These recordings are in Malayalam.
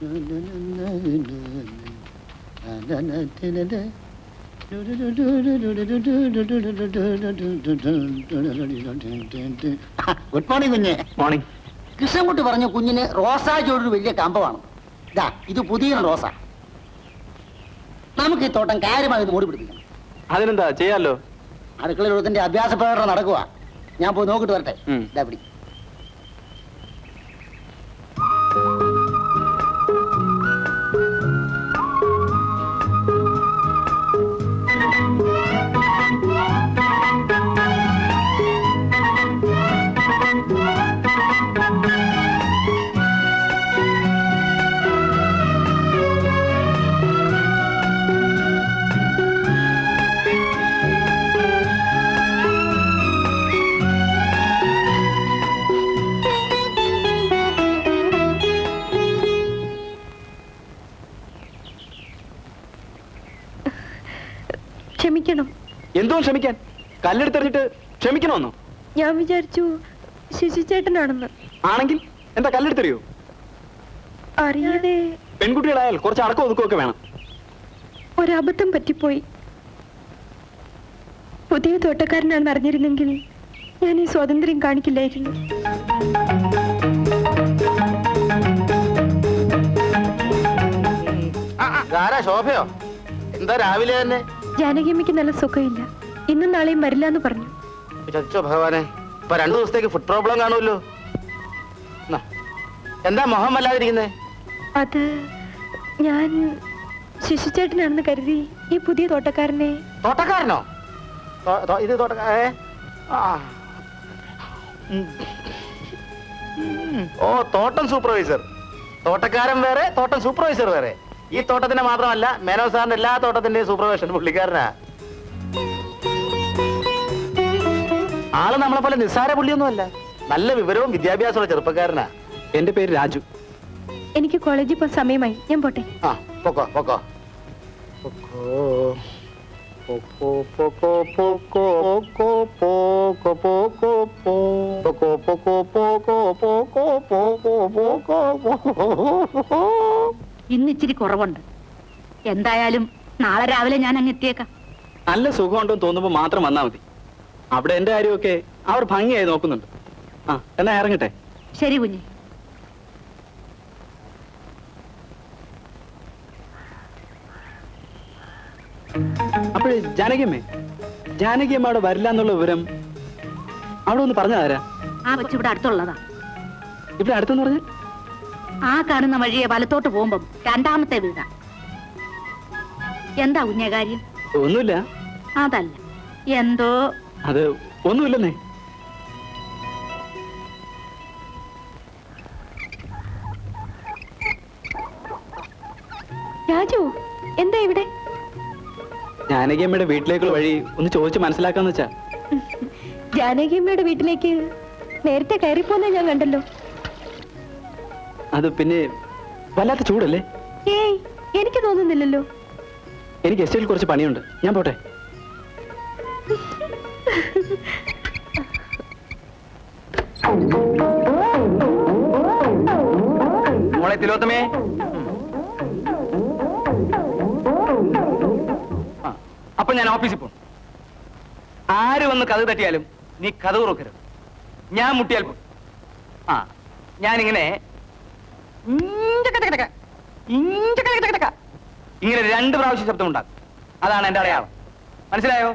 ഗുഡ് മോർണിംഗ് കുഞ്ഞ്. മോർണിംഗ്. കൃഷ്ണൻകുട്ടി പറഞ്ഞു കുഞ്ഞിന് റോസാ ചോടൊരു വലിയ കമ്പമാണ്. ഇതാ ഇത് പുതിയ റോസ. നമുക്ക് ഈ തോട്ടം കാര്യമായി ഇത് മൂടി പിടിപ്പിക്കണം. അതിനെന്താ ചെയ്യാലോ. അടുക്കളയിലൊരുത്തിന്റെ അഭ്യാസ പ്രകടനം നടക്കുക. ഞാൻ പോയി നോക്കിട്ട് വരട്ടെ. ഇതാ പിടി. ക്ഷമിക്കണം. എന്തോ ക്ഷമിക്കാൻ? കല്ലെടുത്തെറിഞ്ഞിട്ട് ക്ഷമിക്കണമെന്നോ? ഞാൻ വിചാരിച്ചു ശശിചേട്ടനാണെന്ന്. ആണെങ്കിൽ എന്താ കല്ലെടുത്തെറിയോ? അറിയാതെ. പെൺകുട്ടികളായാൽ കുറച്ച് അടക്കം ഒതുക്കമൊക്കെ വേണം. ഒരബദ്ധം പറ്റിപ്പോയി. പുതിയ തോട്ടക്കാരനാണെന്ന് അറിഞ്ഞിരുന്നെങ്കിൽ ഞാൻ ഈ സ്വാതന്ത്ര്യം കാണിക്കില്ലായിരുന്നു. ശോഭയോ? എന്താ രാവിലെ തന്നെ? ജാനകിയമ്മയ്ക്ക് നല്ല സുഖമില്ല. ഇന്നും നാളെയും വരില്ല എന്ന് പറഞ്ഞു. ഭഗവാനെ, ഇപ്പൊ 2 ദിവസത്തേക്ക് ഫുഡ് പ്രോബ്ലം കാണുമല്ലോ. എന്താ മുഖം വല്ലാതിരിക്കുന്നേ? അത് ഞാൻ ശശിചേട്ടനാണെന്ന് കരുതി ഈ പുതിയ തോട്ടക്കാരനെ. തോട്ടക്കാരനോ? ഇത് ഓ, തോട്ടം സൂപ്പർവൈസർ. തോട്ടക്കാരൻ വേറെ, തോട്ടം സൂപ്പർവൈസർ വേറെ. ഈ തോട്ടത്തിന്റെ മാത്രമല്ല, മേനോ സാറിന്റെ എല്ലാ തോട്ടത്തിന്റെയും സൂപ്പർവൈസർ പുള്ളിക്കാരനാ. ആള് നമ്മളെ പോലെ നിസ്സാര പുള്ളിയൊന്നുമല്ല. നല്ല വിവരവും വിദ്യാഭ്യാസമുള്ള ചെറുപ്പക്കാരനാ. എന്റെ പേര് രാജു. എനിക്ക് കോളേജിൽ പോകാൻ സമയമായി. ഞാൻ പോട്ടെ. ആ, പൊക്കോ പൊക്കോ. ഇന്ന് ഇച്ചിരി കുറവുണ്ട്. എന്തായാലും നാളെ രാവിലെ ഞാൻ അങ്ങ് എത്തിയേക്കാം. നല്ല സുഖമുണ്ടെന്ന് തോന്നുമ്പോ മാത്രം വന്നാ മതി. അവിടെ എന്റെ കാര്യമൊക്കെ അവർ ഭംഗിയായി നോക്കുന്നുണ്ട്. ആ, എന്നാ ഇറങ്ങട്ടെ. ശരി കുഞ്ഞെ. അപ്പോഴേ ജാനകിയമ്മ അവിടെ വരില്ല എന്നുള്ള വിവരം അവിടെ ഒന്ന് പറഞ്ഞാരാ? ആ വെച്ച് ഇവിടെ അടുത്തുള്ളതാ. ഇവിടെ അടുത്തെന്ന് പറഞ്ഞാൽ ആ കാണുന്ന വഴിയെ വലത്തോട്ട് പോകുമ്പം 2ാമത്തെ വീടാ. എന്താ കുഞ്ഞെ കാര്യം? ഒന്നുമില്ല. അതല്ല, എന്തോ. അത് ഒന്നുമില്ലെന്നേ. രാജു, എന്താ ഇവിടെ? ജാനകിയമ്മയുടെ വീട്ടിലേക്കുള്ള വഴി ഒന്ന് ചോദിച്ച് മനസ്സിലാക്കാന്ന് വെച്ചാ. ജാനകിയമ്മയുടെ വീട്ടിലേക്ക് നേരത്തെ കയറിപ്പോന്നെ ഞാൻ കണ്ടല്ലോ. അത് പിന്നെ വല്ലാത്ത ചൂടല്ലേ? ഏയ്, എനിക്ക് തോന്നുന്നില്ലല്ലോ. എനിക്ക് എസ്റ്റേറ്റിൽ കുറച്ച് പണിയുണ്ട്. ഞാൻ പോട്ടെ. മോളെ തിലോത്തമേ, അപ്പൊ ഞാൻ ഓഫീസിൽ പോകും. ആര് വന്ന് കഥ തട്ടിയാലും നീ കഥ തുറക്കരുത്. ഞാൻ മുട്ടിയാൽ പോകും. ആ, ഞാനിങ്ങനെ ഇങ്ങനെ 2 പ്രാവശ്യം ശബ്ദം ഉണ്ടാക്കും. അതാണ് എന്റെ അടയാളം. മനസ്സിലായോ?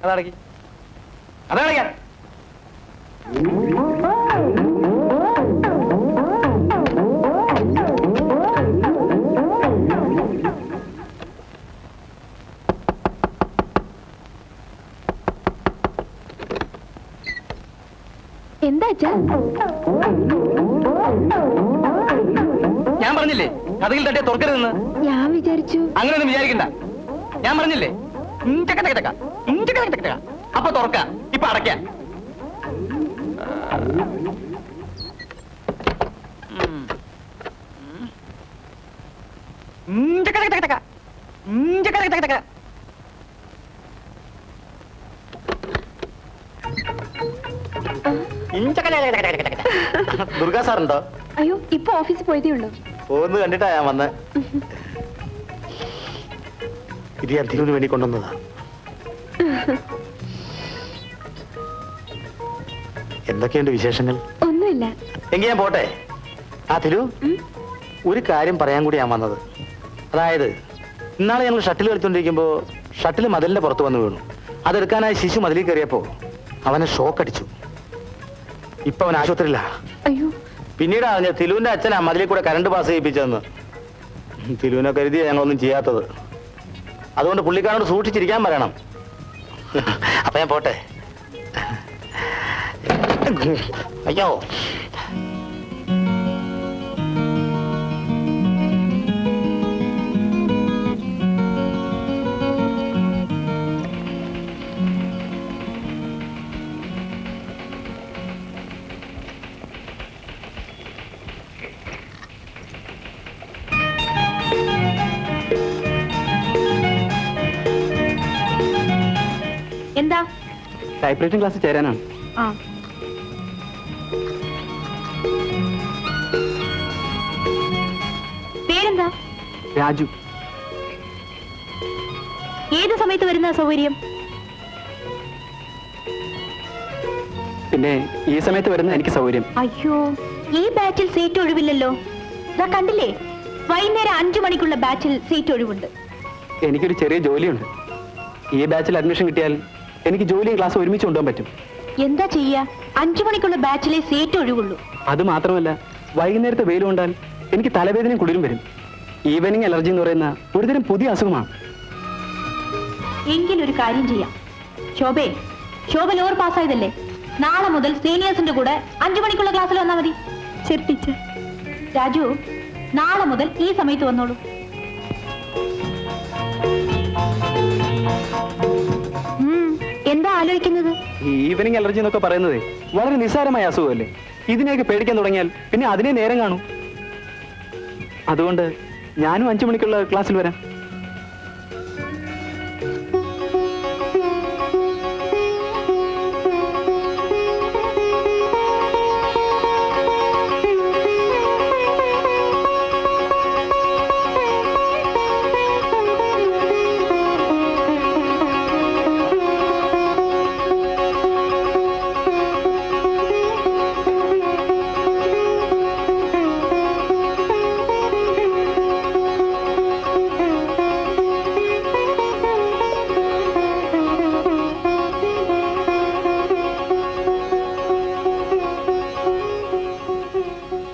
അതടക്കി അതടയ്ക്കാൻ. എന്താ ഞാൻ പറഞ്ഞില്ലേ കഥയിൽ തട്ടിയ തുറക്കരുതെന്ന്? ഞാൻ വിചാരിച്ചു. അങ്ങനെയൊന്നും വിചാരിക്കണ്ട. ഞാൻ പറഞ്ഞില്ലേ അപ്പൊ തുറക്ക, ഇപ്പൊ അടയ്ക്ക. ഇഞ്ചക്ക ദുർഗാ സാറുണ്ടോ? അയ്യോ ഇപ്പൊ ഓഫീസിൽ പോയതേ ഉള്ളൂ. പോകുന്നത് കണ്ടിട്ടാ ഞാൻ വന്ന്. ഇത് ഞാൻ തിരുവിന് വേണ്ടി കൊണ്ടുവന്നതാ. എന്തൊക്കെയുണ്ട് വിശേഷങ്ങൾ? ഒന്നുമില്ല. എങ്കിൽ ഞാൻ പോട്ടെ. ആ തിരു, ഒരു കാര്യം പറയാൻ കൂടി ഞാൻ വന്നത്. അതായത് ഇന്നാളെ ഞങ്ങൾ ഷട്ടിൽ കളിച്ചോണ്ടിരിക്കുമ്പോ ഷട്ടിൽ മതിലിന്റെ പുറത്ത് വന്ന് വീണു. അതെടുക്കാനായി ശിശു മതിലിൽ കയറിയപ്പോ അവനെ ഷോക്ക് അടിച്ചു. ഇപ്പൊ അവൻ ആശുപത്രിയില്ല. അയ്യോ. പിന്നീട് അറിഞ്ഞ തിലുവിന്റെ അച്ഛനാ മതിലിൽ കൂടെ കറണ്ട് പാസ് ചെയ്യിപ്പിച്ചതെന്ന്. തിലുവിനെ കരുതിയ ഞങ്ങളൊന്നും ചെയ്യാത്തത്. അതുകൊണ്ട് പുള്ളിക്കാരോട് സൂക്ഷിച്ചിരിക്കാൻ പറയണം. അപ്പൊ ഞാൻ പോട്ടെ. അയ്യോ. എന്താ? ടൈപ്പ് റൈറ്റിംഗ് ക്ലാസ്സിൽ ചേരാനാണ്. ആ പേരെന്താ? രാജു. ഏത് സമയത്ത് വരുന്ന സൗകര്യം? പിന്നെ ഈ സമയത്ത് വരുന്ന എനിക്ക് സൗകര്യം. അയ്യോ, ഈ ബാച്ചിൽ സീറ്റ് ഒഴിവില്ലല്ലോ. ഇതാ കണ്ടില്ലേ, വൈകുന്നേരം 5 മണിക്കുള്ള ബാച്ചിൽ സീറ്റ് ഒഴിവുണ്ട്. എനിക്കൊരു ചെറിയ ജോലിയുണ്ട്. ഈ ബാച്ചിൽ അഡ്മിഷൻ കിട്ടിയാൽ എനിക്ക് ജോലിയും ക്ലാസ് ഒരുമിച്ച് കൊണ്ടുപോകാൻ പറ്റും. എന്താ ചെയ്യാ? 5 മണിക്കുള്ള ബാച്ചിലെ സീറ്റ് ഒഴിവുള്ളൂ. അത് മാത്രമല്ല, വൈകുന്നേരത്തെ വെയിൽ കൊണ്ടാൽ എനിക്ക് തലവേദനയും കുളിരും വരും. ഈവനിങ് അലർജി എന്ന് പറയുന്ന ഒരുതരം പുതിയ അസുഖമാണ്. എങ്കിലൊരു കാര്യം ചെയ്യാം. ശോഭ ലോവർ പാസ്സായതല്ലേ, നാളെ മുതൽ സീനിയേഴ്സിന്റെ കൂടെ 5 മണിക്കുള്ള ക്ലാസ്സിൽ വന്നാൽ മതി. ശരി ടീച്ചർ. രാജു, നാളെ മുതൽ ഈ സമയത്ത് വന്നോളൂ. എന്താ ആലോചിക്കുന്നത്? ഈ ഈവനിങ് അലർജി എന്നൊക്കെ പറയുന്നത് വളരെ നിസ്സാരമായ അസുഖമല്ലേ. ഇതിനെയൊക്കെ പേടിക്കാൻ തുടങ്ങിയാൽ പിന്നെ അതിനെ നേരം കാണൂ. അതുകൊണ്ട് ഞാനും 5 മണിക്കുള്ള ക്ലാസ്സിൽ വരാം.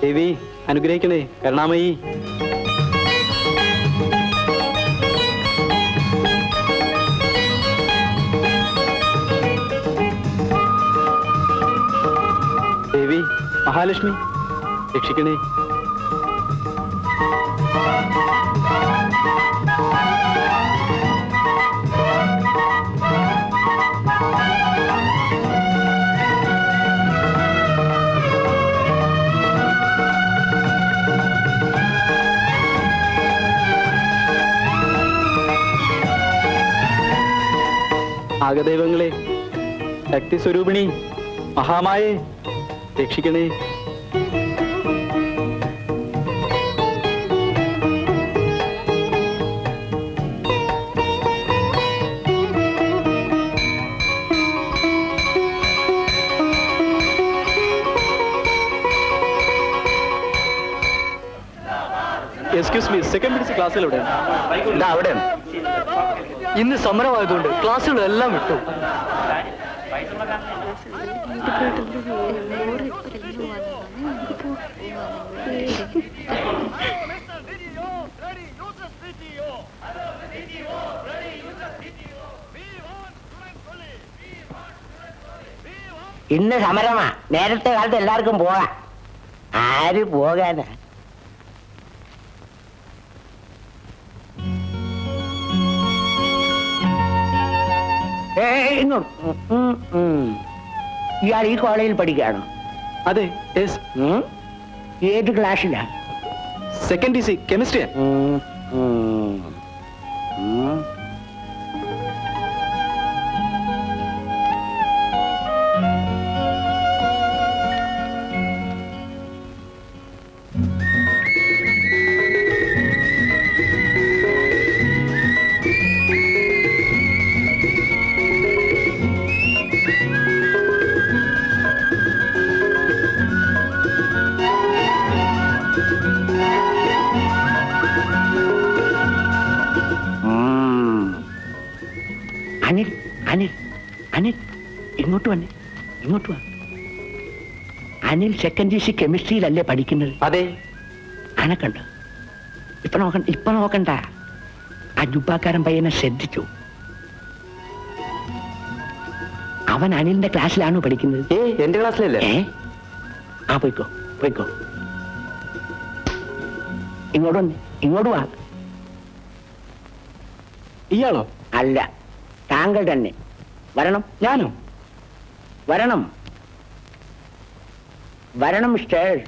ദേവി അനുഗ്രഹിക്കണേ കരുണാമയി. ദേവി മഹാലക്ഷ്മി രക്ഷിക്കണേ. നാഗദൈവങ്ങളെ, ശക്തി സ്വരൂപിണി, മഹാമായേ രക്ഷിക്കണേ. എക്സ്ക്യൂസ് മീ, സെക്കൻഡ് പീരീഡ് ക്ലാസ്സിൽ എവിടെയാണ്? അവിടെയാണ്. ഇന്ന് സമരമായതുകൊണ്ട് ക്ലാസ്സുകളെല്ലാം വിട്ടു. ഇന്ന് സമരമാ. നേരത്തെ കാലത്ത് എല്ലാവർക്കും പോകാം. ആര് പോകാനാ? ഇയാൾ ഈ കോളേജിൽ പഠിക്കുകയാണോ? അതെ. ഏത് ക്ലാസ്സിലാ? Second DC കെമിസ്ട്രിയാ. ഇങ്ങോട്ട് വന്നേ, ഇങ്ങോട്ട് വാ. അനിൽ സെക്കൻഡ് GC കെമിസ്ട്രിയിലല്ലേ പഠിക്കുന്നത്? അതെ. അനക്കണ്ടോ? ഇപ്പൊ നോക്കണ്ട. ആ ജുബാക്കാരൻ പയ്യനെ ശ്രദ്ധിച്ചു. അവൻ അനിലിന്റെ ക്ലാസ്സിലാണോ പഠിക്കുന്നത്? എന്റെ ക്ലാസ്സിലല്ലേ? ആ പോയിക്കോ പോയിക്കോ. ഇങ്ങോട്ട് വന്നേ, ഇങ്ങോട്ട് വാ. ഇയാളോ? അല്ല, താങ്കൾ തന്നെ. വരണം. ഞാനോ? വരണം വരണം മിസ്റ്റർ.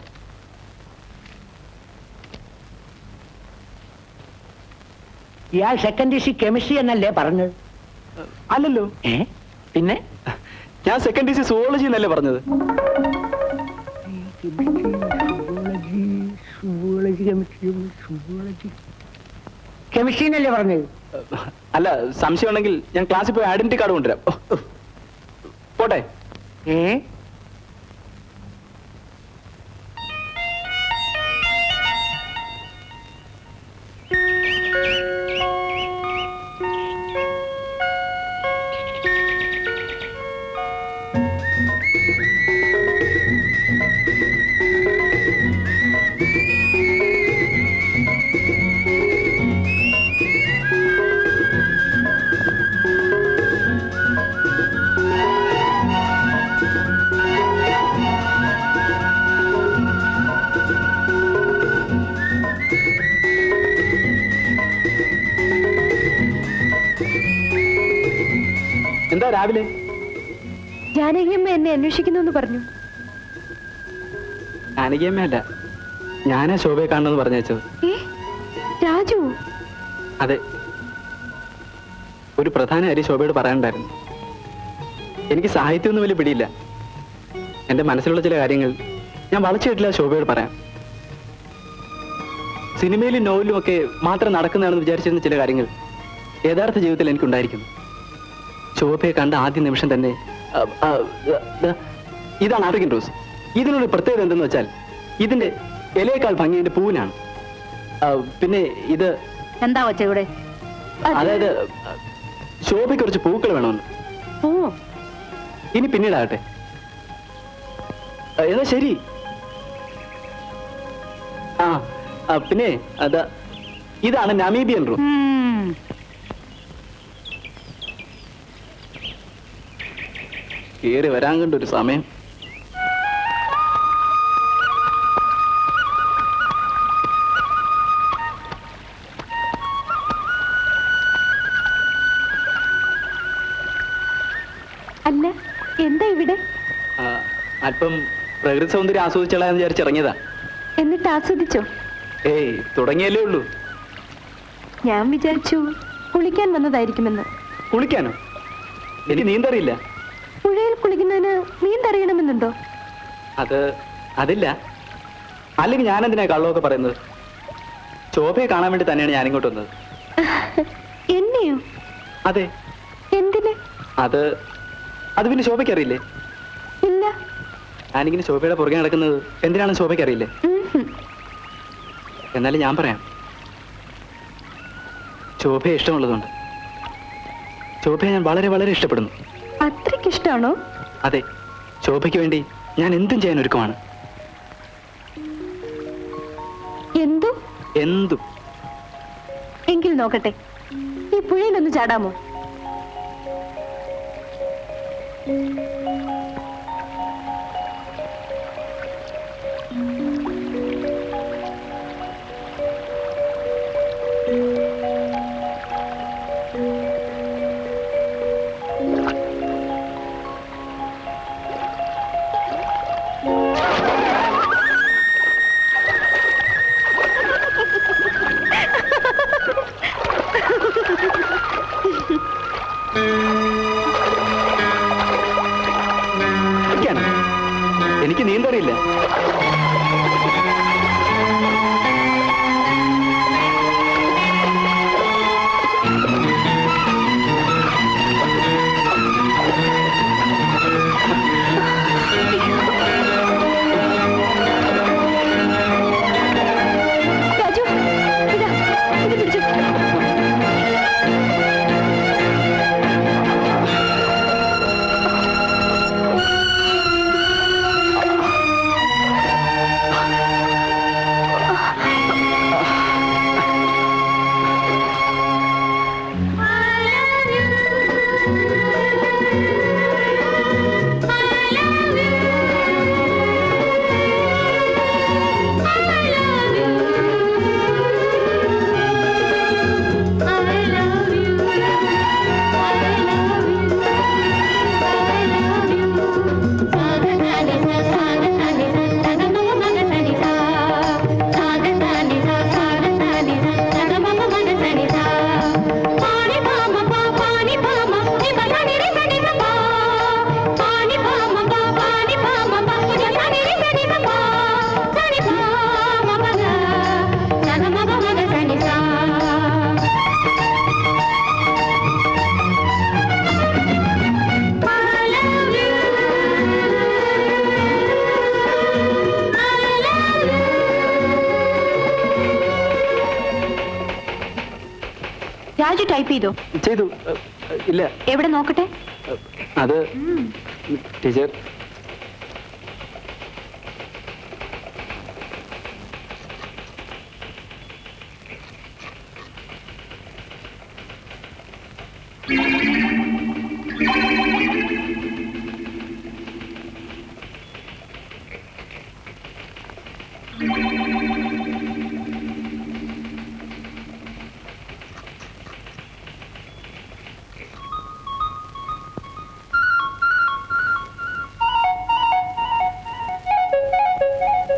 ഇയാൾ സെക്കൻഡ് GC കെമിസ്ട്രി എന്നല്ലേ പറഞ്ഞത്? അല്ലല്ലോ. പിന്നെ ഞാൻ സെക്കൻഡ് GC സുവോളജി എന്നല്ലേ പറഞ്ഞത്? കെമിസ്ട്രി എന്നല്ലേ പറഞ്ഞത്? അല്ല, സംശയം ഉണ്ടെങ്കിൽ ഞാൻ ക്ലാസ്സിൽ പോയി ഐഡന്റിറ്റി കാർഡ് കൊണ്ടുവരാം. പോട്ടെ. എന്താ രാവിലെ? ജാനകിയമ്മ എന്നെ അന്വേഷിക്കുന്നു എന്ന് പറഞ്ഞു. ജാനകിയമ്മയല്ല, ഞാനാ ശോഭയെ കാണണമെന്ന് പറഞ്ഞു വെച്ചത്. രാജു? അതെ, ഒരു പ്രധാന കാര്യം ശോഭയോട് പറയാനുണ്ടായിരുന്നു. എനിക്ക് സാഹിത്യമൊന്നും വലിയ പിടിയില്ല. എന്റെ മനസ്സിലുള്ള ചില കാര്യങ്ങൾ ഞാൻ വളച്ചിട്ടില്ല ശോഭയോട് പറയാം. സിനിമയിലും നോവലിലും ഒക്കെ മാത്രം നടക്കുന്നതാണെന്ന് വിചാരിച്ചിരുന്ന ചില കാര്യങ്ങൾ യഥാർത്ഥ ജീവിതത്തിൽ എനിക്കുണ്ടായിരിക്കുന്നു. ശോഭയെ കണ്ട ആദ്യ നിമിഷം തന്നെ ഇതാണ് ആഫ്രിക്കൻ റോസ്. ഇതിനൊരു പ്രത്യേകത എന്തെന്ന് വെച്ചാൽ ഇതിന്റെ ഇലയേക്കാൾ ഭംഗി ഇതിന്റെ പൂവിനാണ്. പിന്നെ ഇത് എന്താ വച്ച ഇവിടെ? അതായത് ശോഭയ്ക്ക് കുറച്ച് പൂക്കൾ വേണമെന്ന്. ഓ, ഇനി പിന്നീടാകട്ടെ. എന്നാ ശരി. പിന്നെ ഇതാണ് നമീബിയൻ റോസ്. കേറി വരാൻ കണ്ടൊരു സമയം. അല്ല, എന്താ ഇവിടെ? അല്പം പ്രകൃതി സൗന്ദര്യം ആസ്വദിച്ചോളാന്ന് വിചാരിച്ചിറങ്ങിയതാ. എന്നിട്ട് ആസ്വദിച്ചോ? ഏയ്, തുടങ്ങിയല്ലേ ഉള്ളൂ. ഞാൻ വിചാരിച്ചു കുളിക്കാൻ വന്നതായിരിക്കുമെന്ന്. കുളിക്കാനോ? എനിക്ക് നീന്തറിയില്ല. പുഴയിൽ കുളിക്കുന്നതിന് നീന്തറിയണമെന്നുണ്ടോ? അതില്ല. അല്ലെങ്കിൽ ഞാനെന്തിനാ കള്ളമൊക്കെ പറയുന്നത്? ശോഭയെ കാണാൻ വേണ്ടി തന്നെയാണ് ഞാനിങ്ങോട്ട് വന്നത്. എന്നെയോ? അതെ. എന്തിന്? അത് പിന്നെ ശോഭയ്ക്ക് അറിയില്ലേ? ഇല്ല. ഞാനിങ്ങനെ ശോഭയുടെ പുറകെ നടക്കുന്നത് എന്തിനാണെന്ന് ശോഭയ്ക്ക് അറിയില്ലേ? എന്നാലും ഞാൻ പറയാം. ശോഭയെ ഇഷ്ടമുള്ളതുകൊണ്ട്. ശോഭയെ ഞാൻ വളരെ വളരെ ഇഷ്ടപ്പെടുന്നു. അത്രയ്ക്ക് ഇഷ്ടമാണോ? അതെ, ശോഭയ്ക്ക് വേണ്ടി ഞാൻ എന്തും ചെയ്യാൻ ഒരുക്കമാണ്. എന്തും. എങ്കിൽ നോക്കട്ടെ, ഈ പുഴയിലൊന്ന് ചാടാമോ? രാജു ടൈപ്പ് ചെയ്തോ? ചെയ്തു. ഇല്ല, എവിടെ നോക്കട്ടെ. അത് ടീച്ചർ